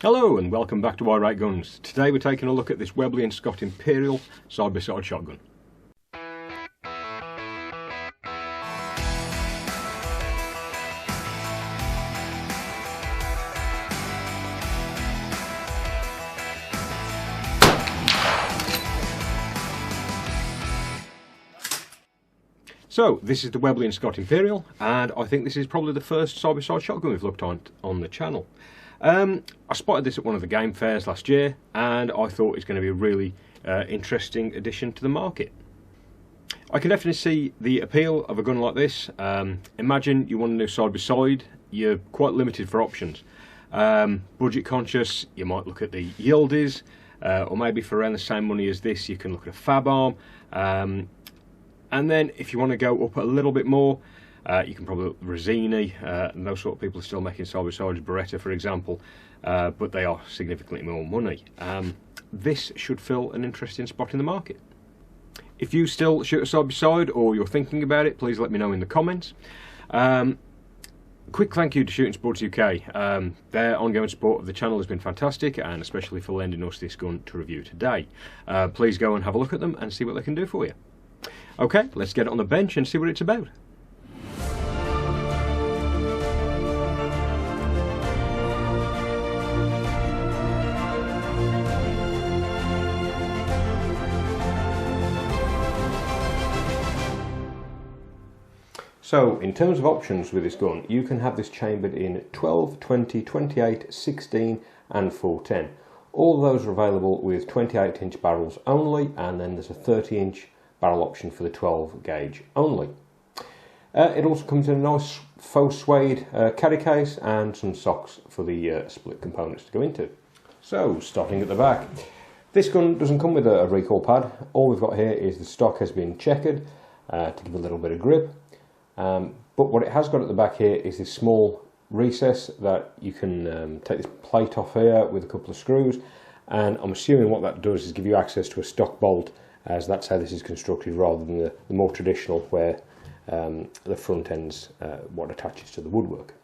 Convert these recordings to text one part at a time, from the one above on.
Hello and welcome back to I Rate Guns. Today we're taking a look at this Webley and Scott Imperial side-by-side shotgun. So this is the Webley and Scott Imperial, and I think this is probably the first side-by-side shotgun we've looked on the channel. I spotted this at one of the game fairs last year, and I thought it's going to be a really interesting addition to the market. I can definitely see the appeal of a gun like this. Imagine you want to do side-by-side, you're quite limited for options. Budget conscious, you might look at the Yildiz, or maybe for around the same money as this you can look at a Fab Arm. And then if you want to go up a little bit more, you can probably look at Resini, and those sort of people are still making side-by-sides, Beretta for example, but they are significantly more money. This should fill an interesting spot in the market. If you still shoot a side-by-side or you're thinking about it, please let me know in the comments. Quick thank you to Shooting Sports UK. Their ongoing support of the channel has been fantastic, and especially for lending us this gun to review today. Please go and have a look at them and see what they can do for you. Okay, let's get it on the bench and see what it's about. So, in terms of options with this gun, you can have this chambered in 12, 20, 28, 16 and 410. All of those are available with 28-inch barrels only, and then there's a 30-inch barrel option for the 12 gauge only. It also comes in a nice faux suede carry case and some socks for the split components to go into. So, starting at the back, this gun doesn't come with a recoil pad. All we've got here is the stock has been checkered to give a little bit of grip. But what it has got at the back here is this small recess that you can take this plate off here with a couple of screws, and I'm assuming what that does is give you access to a stock bolt, as that's how this is constructed, rather than the more traditional where the front end's what attaches to the woodwork.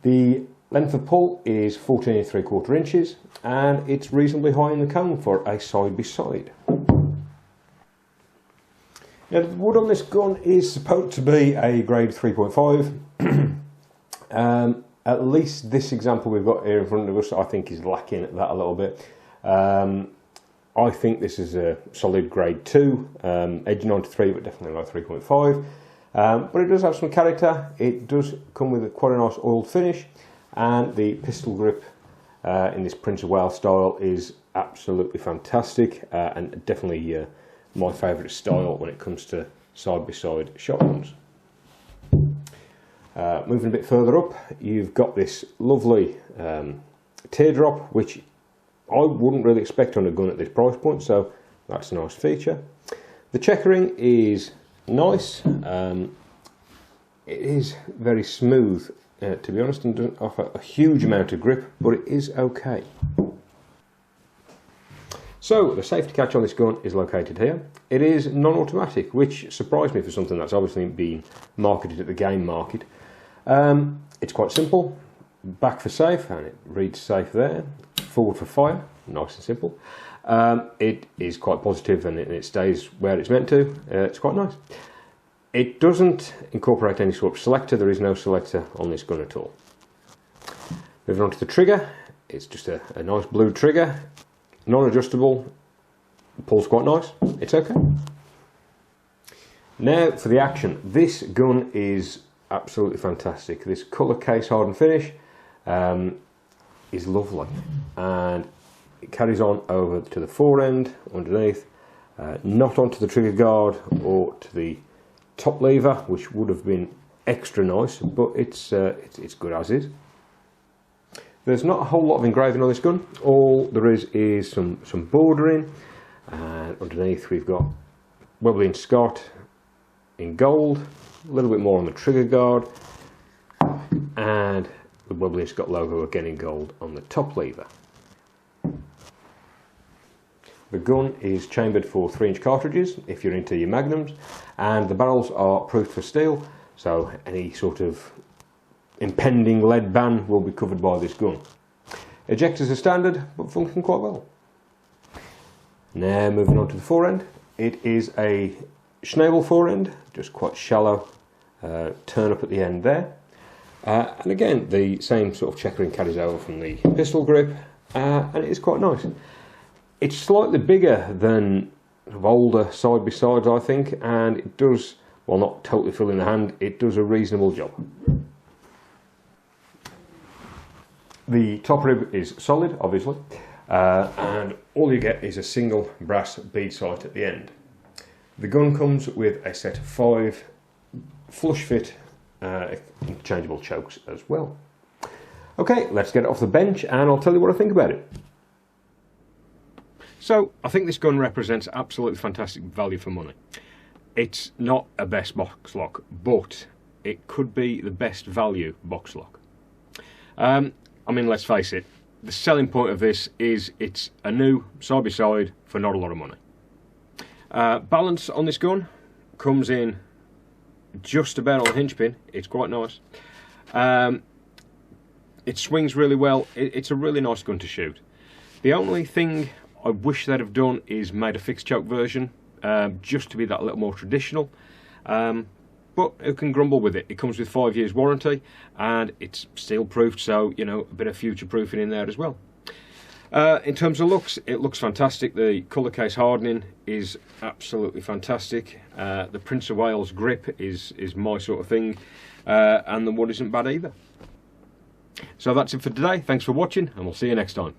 The length of pull is 14 3/4 inches, and it's reasonably high in the cone for a side-by-side. Now, the wood on this gun is supposed to be a grade 3.5. At least this example we've got here in front of us, I think, is lacking at that a little bit. I think this is a solid grade 2, edge 93, but definitely like 3.5. But it does have some character. It does come with quite a nice oiled finish, and the pistol grip in this Prince of Wales style is absolutely fantastic, and definitely my favourite style when it comes to side-by-side shotguns. Moving a bit further up, you've got this lovely teardrop, which I wouldn't really expect on a gun at this price point, so that's a nice feature. The checkering is nice. It is very smooth, to be honest, and doesn't offer a huge amount of grip, but it is okay. So, the safety catch on this gun is located here. It is non-automatic, which surprised me for something that's obviously been marketed at the game market. It's quite simple. Back for safe, and it reads safe there. Forward for fire, nice and simple. It is quite positive, and it stays where it's meant to. It's quite nice. It doesn't incorporate any sort of selector. There is no selector on this gun at all. Moving on to the trigger, it's just a nice blue trigger. Non-adjustable, pulls quite nice, it's okay. Now for the action. This gun is absolutely fantastic. This colour case hardened finish is lovely, and it carries on over to the fore end underneath, not onto the trigger guard or to the top lever, which would have been extra nice, but it's good as is. There's not a whole lot of engraving on this gun. All there is some bordering, and underneath we've got Webley and Scott in gold, a little bit more on the trigger guard, and the Webley and Scott logo again in gold on the top lever. The gun is chambered for 3-inch cartridges if you're into your magnums, and the barrels are proofed for steel, so any sort of impending lead ban will be covered by this gun. Ejectors are standard, but function quite well. Now moving on to the forend. It is a Schnabel forend, just quite shallow, turn up at the end there. And again, the same sort of checkering carries over from the pistol grip, and it is quite nice. It's slightly bigger than older side-by-sides, I think, and it does, while not totally filling the hand, it does a reasonable job. The top rib is solid, obviously, and all you get is a single brass bead sight at the end. The gun comes with a set of 5 flush fit interchangeable chokes as well. Okay, let's get it off the bench and I'll tell you what I think about it. So, I think this gun represents absolutely fantastic value for money. It's not a best box lock, but it could be the best value box lock. I mean, let's face it, the selling point of this is it's a new side-by-side for not a lot of money. Balance on this gun comes in just about on the hinge pin. It's quite nice. It swings really well. It's a really nice gun to shoot. The only thing I wish they'd have done is made a fixed choke version, just to be that little more traditional. But who can grumble with it? It comes with 5 years warranty and it's steel proofed, so you know, a bit of future proofing in there as well. In terms of looks, it looks fantastic. The colour case hardening is absolutely fantastic. The Prince of Wales grip is my sort of thing, and the wood isn't bad either. So that's it for today. Thanks for watching, and we'll see you next time.